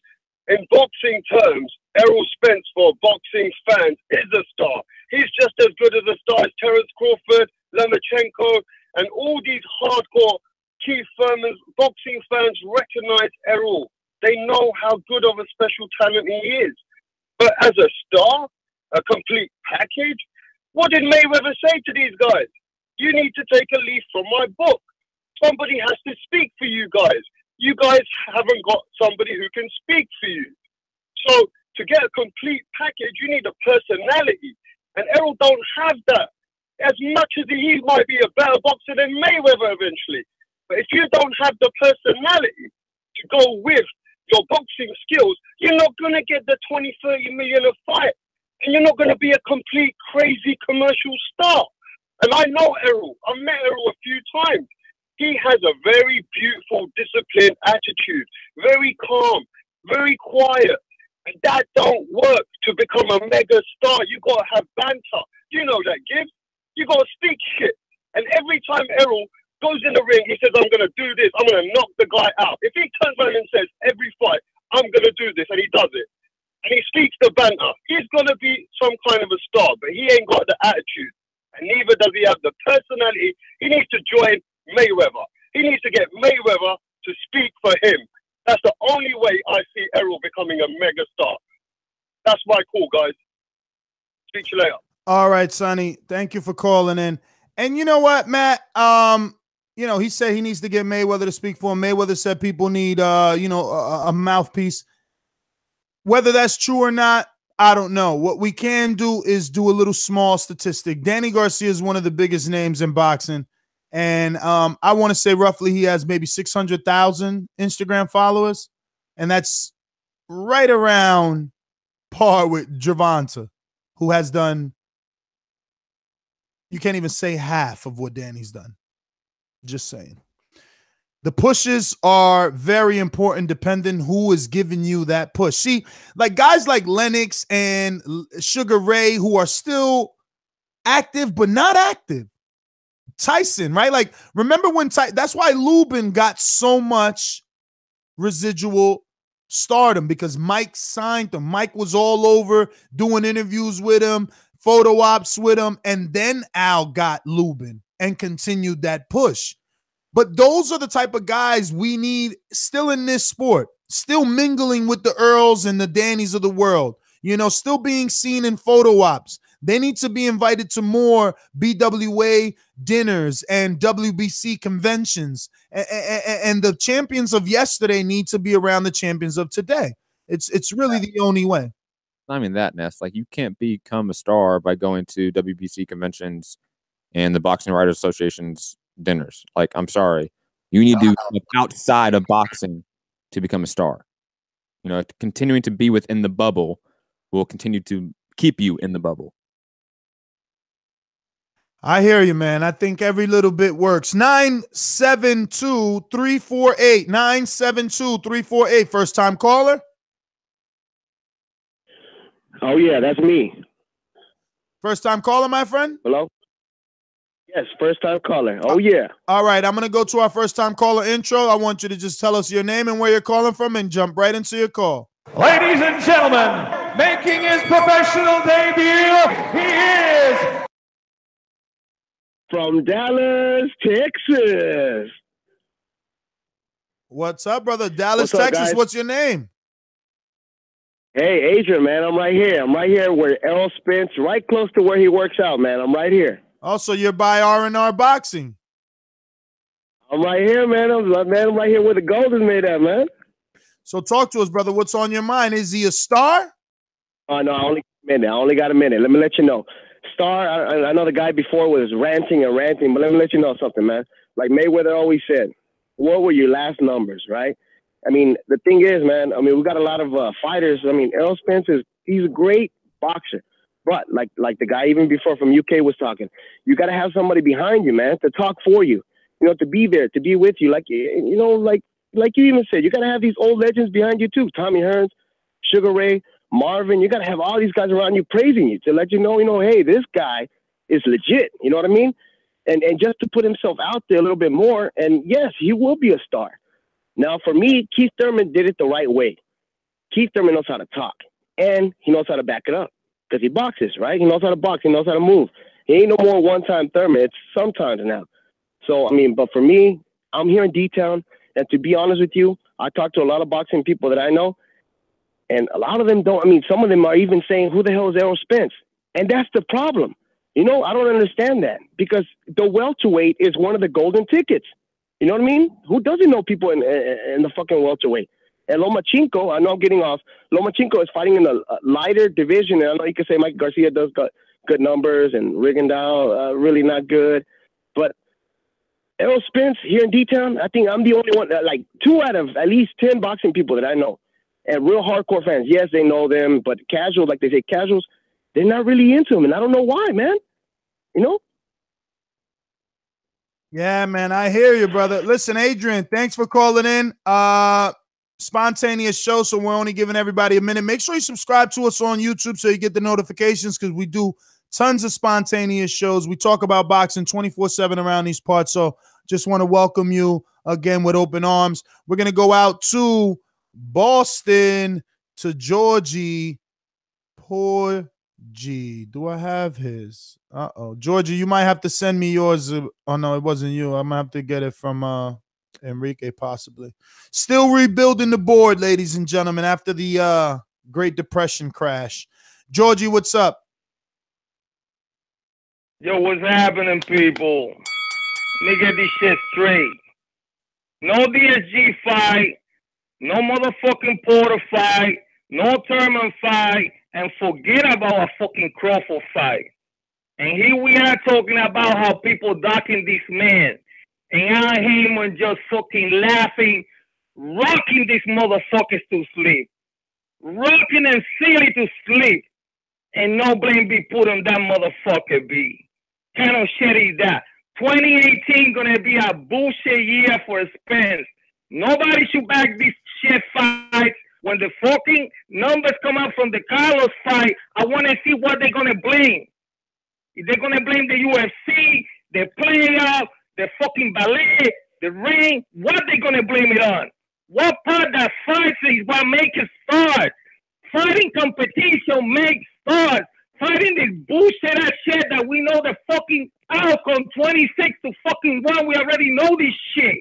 In boxing terms, Errol Spence for boxing fans is a star. He's just as good as a star as Terence Crawford, Lomachenko, and all these hardcore Keith Thurman's boxing fans recognize Errol. They know how good of a special talent he is. But as a star, a complete package, what did Mayweather say to these guys? You need to take a leaf from my book. Somebody has to speak for you guys. You guys haven't got somebody who can speak for you. So to get a complete package, you need a personality. And Errol don't have that. As much as he might be a better boxer than Mayweather eventually. But if you don't have the personality to go with your boxing skills, you're not going to get the 20, 30 million a fight. And you're not going to be a complete crazy commercial star. And I know Errol. I've met Errol a few times. He has a very beautiful, disciplined attitude. Very calm, very quiet. And that don't work to become a mega star. You got to have banter. You know that, Gibbs. You got to speak shit. And every time Errol goes in the ring, he says, I'm going to do this. I'm going to knock the guy out. If he turns around and says, every fight, I'm going to do this, and he does it, and he speaks the banter, he's going to be some kind of a star, but he ain't got the attitude. And neither does he have the personality. He needs to join Mayweather. He needs to get Mayweather to speak for him. That's the only way I see Errol becoming a mega star. That's my call, guys. Speak to you later. All right, Sonny. Thank you for calling in. And you know what, Matt? You know, he said he needs to get Mayweather to speak for him. Mayweather said people need, a mouthpiece. Whether that's true or not, I don't know. What we can do is do a little small statistic. Danny Garcia is one of the biggest names in boxing. And I want to say roughly he has maybe 600,000 Instagram followers. And that's right around par with Gervonta, who has done, You can't even say half of what Danny's done. Just saying. The pushes are very important depending who is giving you that push. See, like guys like Lennox and Sugar Ray who are still active but not active. Tyson, right? Like, remember when that's why Lubin got so much residual stardom, because Mike signed him. Mike was all over doing interviews with him, photo ops with him, and then Al got Lubin and continued that push. But those are the type of guys we need still in this sport, still mingling with the Earls and the Dannys of the world, you know, still being seen in photo ops. They need to be invited to more BWA dinners and WBC conventions. And the champions of yesterday need to be around the champions of today. It's really the only way. I mean that, Ness. Like, you can't become a star by going to WBC conventions and the Boxing Writers Association's dinners. Like, I'm sorry. You need to look outside of boxing to become a star. You know, continuing to be within the bubble will continue to keep you in the bubble. I hear you, man. I think every little bit works. 972-348. 972-348. First time caller? Oh, yeah, that's me. First time caller, my friend? Hello? Yes, first time caller. Oh, yeah. All right, I'm going to go to our first time caller intro. I want you to just tell us your name and where you're calling from and jump right into your call. Ladies and gentlemen, making his professional debut, he is from Dallas, Texas. What's up, brother? Dallas, What's up, Texas. guys? What's your name? Hey, Adrian, man. I'm right here. I'm right here where Errol Spence, right close to where he works out, man. I'm right here. Also, you're by R&R Boxing. I'm right here, man. I'm right here where the gold is made at, man. So talk to us, brother. What's on your mind? Is he a star? Oh, no, I only got a minute. Let me let you know. Star, I know the guy before was ranting, but let me let you know something, man. Like Mayweather always said, what were your last numbers, right? I mean, the thing is, man, I mean, we got a lot of fighters. I mean, Errol Spence he's a great boxer. But like the guy even before from UK was talking, you got to have somebody behind you, man, to talk for you, you know, to be there, to be with you. Like, you know, like you even said, you got to have these old legends behind you too. Tommy Hearns, Sugar Ray, Marvin, you got to have all these guys around you praising you to let you know, hey, this guy is legit. You know what I mean? And just to put himself out there a little bit more. And yes, he will be a star. Now, for me, Keith Thurman did it the right way. Keith Thurman knows how to talk, and he knows how to back it up because he boxes, right? He knows how to box. He knows how to move. He ain't no more one-time Thurman. It's sometimes now. So, I mean, but for me, I'm here in D-Town, and to be honest with you, I talk to a lot of boxing people that I know, and a lot of them don't. I mean, some of them are even saying, who the hell is Errol Spence? And that's the problem. You know, I don't understand that because the welterweight is one of the golden tickets. You know what I mean? Who doesn't know people in the fucking welterweight? And Lomachenko, I know I'm getting off. Lomachenko is fighting in a lighter division. And I know you can say Mike Garcia does got good numbers and Rigondeaux really not good. But Errol Spence here in D-Town, I think I'm the only one, like 2 out of at least 10 boxing people that I know. And real hardcore fans, yes, they know them. But casual, like they say, casuals, they're not really into them. And I don't know why, man. You know? Yeah, man, I hear you, brother. Listen, Adrian, thanks for calling in. Spontaneous show, so we're only giving everybody a minute. Make sure you subscribe to us on YouTube so you get the notifications because we do tons of spontaneous shows. We talk about boxing 24/7 around these parts, so just want to welcome you again with open arms. We're going to go out to Boston, to Georgie. Poor G. Do I have his? Georgie, you might have to send me yours. Oh, no, it wasn't you. I'm going to have to get it from Enrique, possibly. Still rebuilding the board, ladies and gentlemen, after the Great Depression crash. Georgie, what's up? Yo, what's happening, people? Let me get this shit straight. No DSG fight, no motherfucking Porter fight, no Thurman fight, and forget about a fucking Crawford fight. And here we are talking about how people docking this man. And I Heyman just fucking laughing, rocking these motherfuckers to sleep. Rocking and silly to sleep. And no blame be put on that motherfucker, B. kind of shit is that? 2018 gonna be a bullshit year for Spence. Nobody should back these shit fights. When the fucking numbers come out from the Carlos fight, I want to see what they're gonna blame. If they're gonna blame the UFC, the player, the fucking ballet, the ring, what they gonna blame it on? What part that fights is what makes it start? Fighting competition makes stars. Fighting this bullshit ass shit that we know the fucking outcome 26 to fucking 1. We already know this shit.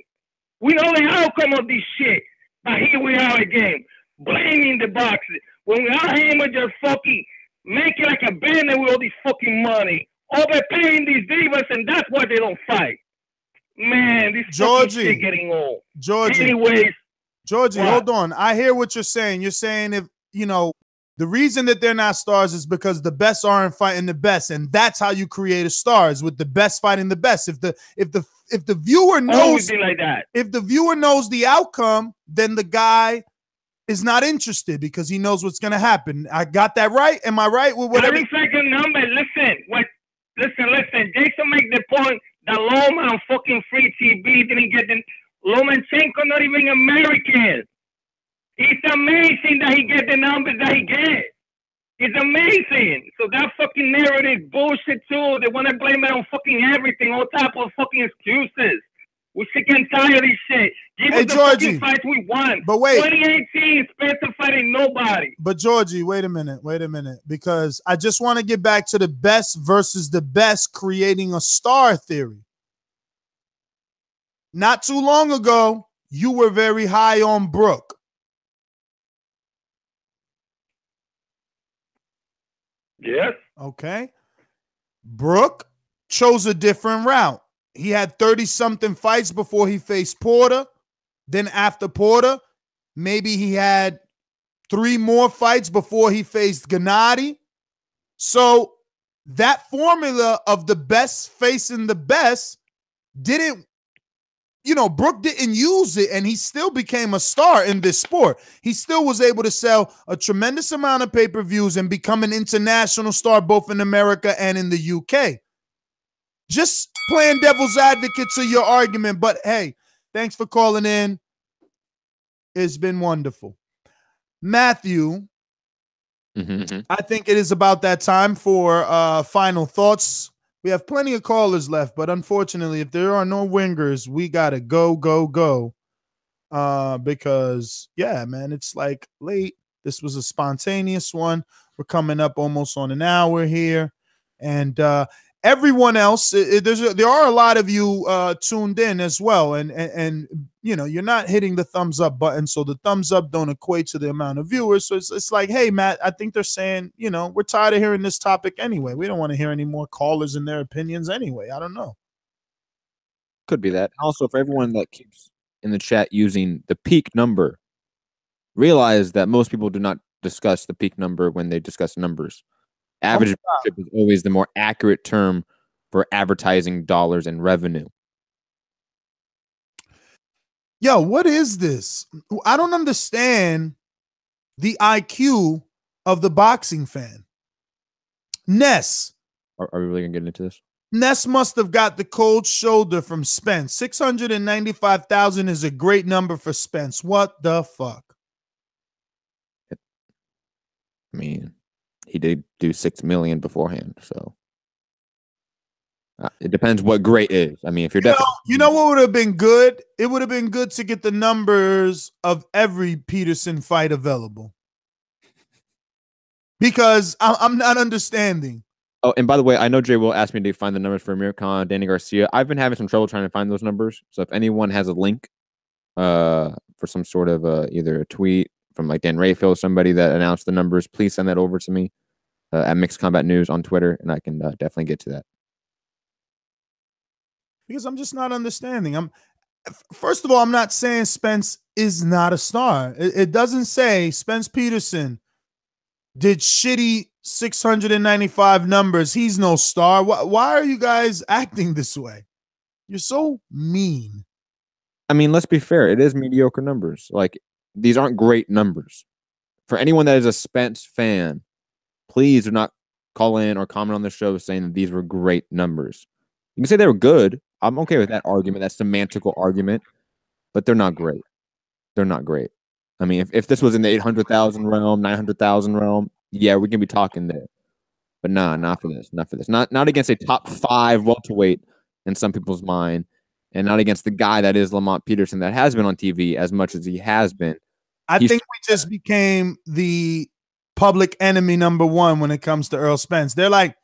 We know the outcome of this shit. But here we are again, blaming the boxers. When we are here with just fucking making like a bandit with all this fucking money, overpaying these divas, and that's why they don't fight. Man, this fucking shit getting old. Georgie. Anyways. Georgie, hold on. I hear what you're saying. You're saying if, you know, the reason that they're not stars is because the best aren't fighting the best, and that's how you create a star, is with the best fighting the best. If the viewer knows like that, if the viewer knows the outcome, then the guy is not interested because he knows what's gonna happen. I got that right? Am I right with whatever? 30-second number. Listen. Jason make the point that Loma on fucking free TV didn't get the Lomachenko, not even American. It's amazing that he get the numbers that he get. It's amazing. So that fucking narrative bullshit too. They want to blame it on fucking everything, all type of fucking excuses. We're sick and tired of this shit. Give us the fucking fights we want. But wait. 2018, Spencer fighting nobody. But Georgie, wait a minute. Because I just want to get back to the best versus the best creating a star theory. Not too long ago, you were very high on Brooke. Yes. Okay. Brooke chose a different route. He had 30-something fights before he faced Porter. Then after Porter, maybe he had 3 more fights before he faced Gennady. So that formula of the best facing the best didn't, Brooke didn't use it, and he still became a star in this sport. He still was able to sell a tremendous amount of pay-per-views and become an international star both in America and in the UK. Just playing devil's advocate to your argument, but hey, thanks for calling in. It's been wonderful. Matthew, I think it is about that time for final thoughts. We have plenty of callers left, but unfortunately, if there are no wingers, we got to go. Because, yeah, man, it's like late. This was a spontaneous one. We're coming up almost on an hour here. And everyone else, there are a lot of you tuned in as well. And you're not hitting the thumbs up button. So the thumbs up don't equate to the amount of viewers. So it's like, hey, Matt, I think they're saying, we're tired of hearing this topic anyway. We don't want to hear any more callers and their opinions anyway. I don't know. Could be that. Also, for everyone that keeps in the chat using the peak number, realize that most people do not discuss the peak number when they discuss numbers. Average viewership is always the more accurate term for advertising dollars and revenue. Yo, what is this? I don't understand the IQ of the boxing fan. Ness. Are we really going to get into this? Ness must have got the cold shoulder from Spence. 695,000 is a great number for Spence. What the fuck? I mean, he did do 6 million beforehand, so it depends what great is. I mean, if you're definitely, you know what would have been good? It would have been good to get the numbers of every Peterson fight available, because I'm not understanding. Oh, and by the way, I know Jay will ask me to find the numbers for Amir Khan, Danny Garcia. I've been having some trouble trying to find those numbers. So if anyone has a link for some sort of either a tweet from like Dan Rayfield or somebody that announced the numbers, please send that over to me at Mixed Combat News on Twitter, and I can definitely get to that. Because I'm just not understanding. First of all, I'm not saying Spence is not a star. It doesn't say Spence-Peterson did shitty 695 numbers. He's no star. Why are you guys acting this way? You're so mean. I mean, let's be fair. It is mediocre numbers. Like, these aren't great numbers. For anyone that is a Spence fan, please do not call in or comment on the show saying that these were great numbers. You can say they were good. I'm okay with that argument, that semantical argument, but they're not great. They're not great. I mean, if this was in the 800,000 realm, 900,000 realm, yeah, we can be talking there. But nah, not for this. Not for this. Not against a top 5 welterweight in some people's mind, and not against the guy that is Lamont Peterson that has been on TV as much as he has been. I think we just became the public enemy number 1 when it comes to Errol Spence. They're like,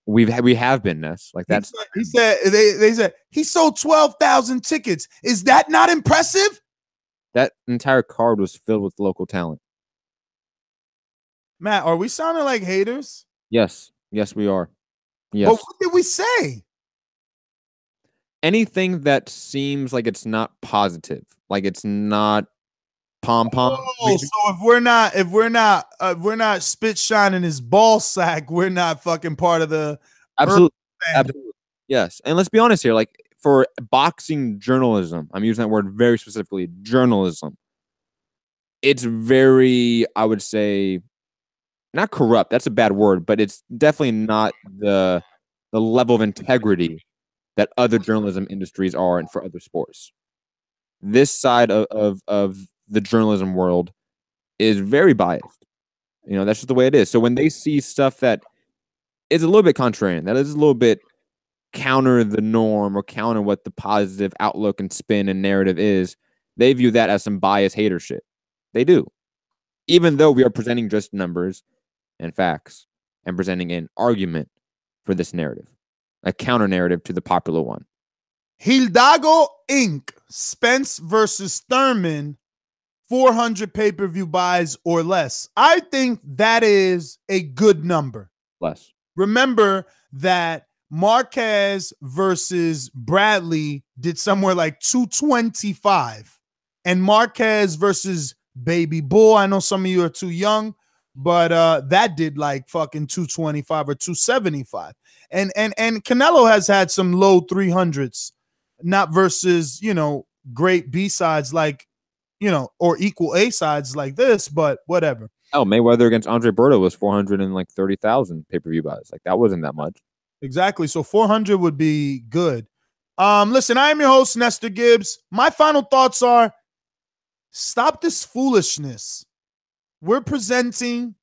we have been, Ness. Like that's he said they said he sold 12,000 tickets. Is that not impressive? That entire card was filled with local talent. Matt, are we sounding like haters? Yes. Yes, we are. Yes. But what did we say? Anything that seems like it's not positive, like it's not pom-pom. Oh, so if we're not spit shining his ball sack, we're not fucking part of the absolutely. Yes. And let's be honest here, like for boxing journalism, I'm using that word very specifically, journalism. It's very, I would say, not corrupt. That's a bad word, but it's definitely not the level of integrity that other journalism industries are and for other sports. This side of the journalism world is very biased. You know, that's just the way it is. So when they see stuff that is a little bit contrarian, that is a little bit counter the norm or counter what the positive outlook and spin and narrative is, they view that as some biased hater shit. They do. Even though we are presenting just numbers and facts and presenting an argument for this narrative, a counter narrative to the popular one. Hidalgo Inc. Spence versus Thurman, 400 pay-per-view buys or less. I think that is a good number. Less. Remember that Marquez versus Bradley did somewhere like 225. And Marquez versus Baby Bull, I know some of you are too young, but that did like fucking 225 or 275. And Canelo has had some low 300s, not versus, you know, great B-sides like, you know, or equal A-sides like this, but whatever. Oh, Mayweather against Andre Berto was 430,000 pay-per-view buys. Like that wasn't that much. Exactly. So 400 would be good. Listen, I am your host, Nestor Gibbs. My final thoughts are, stop this foolishness. We're presenting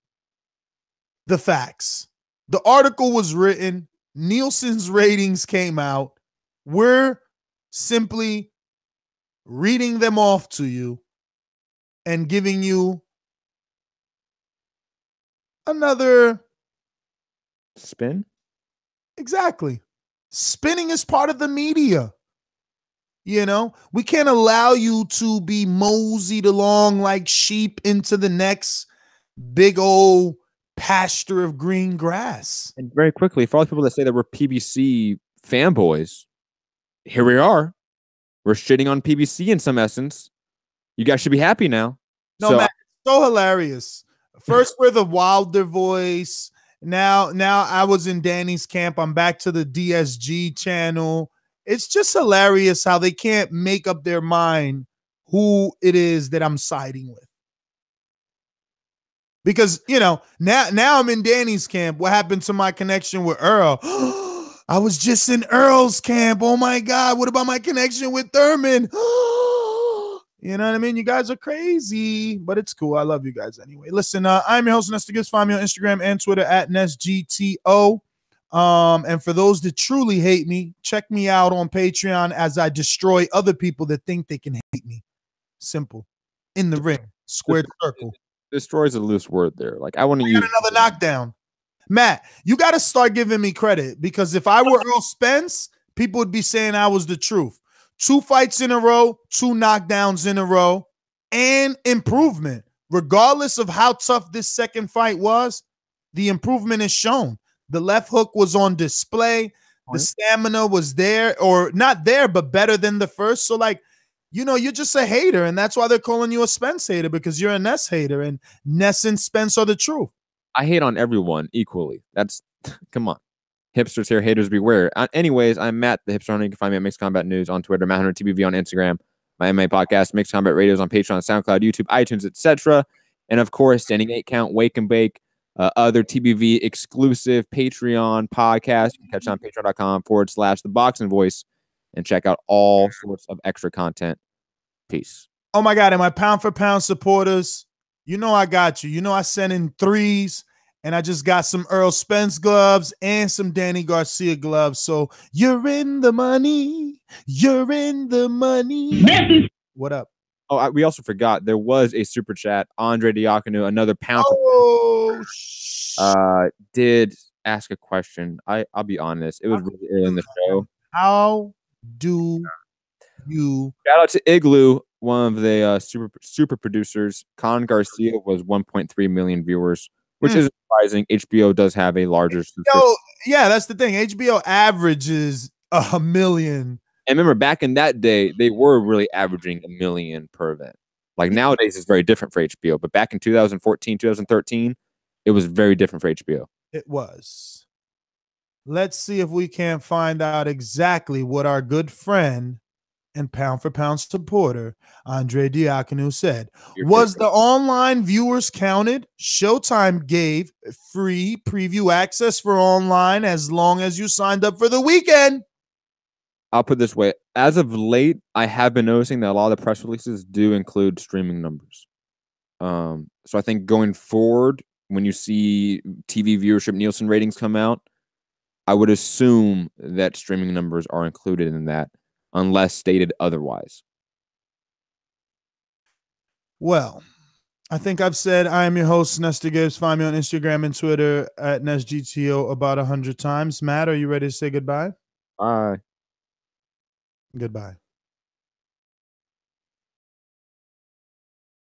the facts. The article was written. Nielsen's ratings came out. We're simply reading them off to you and giving you another spin. Exactly. Spinning is part of the media. You know, we can't allow you to be moseyed along like sheep into the next big old pasture of green grass. And very quickly, for all the people that say that we're PBC fanboys, here we are. We're shitting on PBC in some essence. You guys should be happy now. No, man, it's so hilarious. First, we're the Wilder voice. Now I was in Danny's camp. I'm back to the DSG channel. It's just hilarious how they can't make up their mind who it is that I'm siding with. Because, you know, now I'm in Danny's camp. What happened to my connection with Earl? I was just in Earl's camp. Oh, my God. What about my connection with Thurman? You know what I mean? You guys are crazy, but it's cool. I love you guys anyway. Listen, I'm your host, Nestor Gibbs. Find me on Instagram and Twitter at NestGTO. And for those that truly hate me, check me out on Patreon as I destroy other people that think they can hate me. Simple. In the ring. Squared circle. Destroy is a loose word there. Like I want to use another knockdown. Matt, you got to start giving me credit, because if I were Errol Spence, people would be saying I was the truth. 2 fights in a row, 2 knockdowns in a row, and improvement. Regardless of how tough this second fight was, the improvement is shown. The left hook was on display. The stamina was there, or not there, but better than the first. So, like, you know, you're just a hater, and that's why they're calling you a Spence hater, because you're a Ness hater, and Ness and Spence are the truth. I hate on everyone equally. That's, come on. Hipsters here, haters beware. Anyways, I'm Matt, the Hipster Hunter. You can find me at Mixed Combat News on Twitter, Matt Hunter TBV on Instagram, my MMA podcast, Mixed Combat Radios on Patreon, SoundCloud, YouTube, iTunes, etc. And of course, Standing 8 Count, Wake and Bake, other TBV exclusive Patreon podcasts. You can catch it on patreon.com/ThaBoxingVoice and check out all sorts of extra content. Peace. Oh my God, and my pound for pound supporters, you know I got you. You know I sent in 3s, and I just got some Errol Spence gloves and some Danny Garcia gloves. So you're in the money. You're in the money. What up? Oh, we also forgot there was a super chat. Andre Diacono, another pound for pound, did ask a question. I'll be honest, it was really early in the show. How do you shout out to Igloo, one of the super producers? Con Garcia was 1.3 million viewers, which is surprising. HBO does have a larger yeah, that's the thing. HBO averages 1 million. And remember, back in that day, they were really averaging 1 million per event. Like nowadays, it's very different for HBO. But back in 2014, 2013, it was very different for HBO. It was. Let's see if we can find out exactly what our good friend and pound for pound supporter, Andre Diacono, said. Was the online viewers counted? Showtime gave free preview access for online as long as you signed up for the weekend. I'll put it this way. As of late, I have been noticing that a lot of the press releases do include streaming numbers. So I think going forward, when you see TV viewership Nielsen ratings come out, I would assume that streaming numbers are included in that, unless stated otherwise. Well, I think I've said I am your host, Nestor Gibbs. Find me on Instagram and Twitter at NestGTO about 100 times. Matt, are you ready to say goodbye? Bye. Goodbye.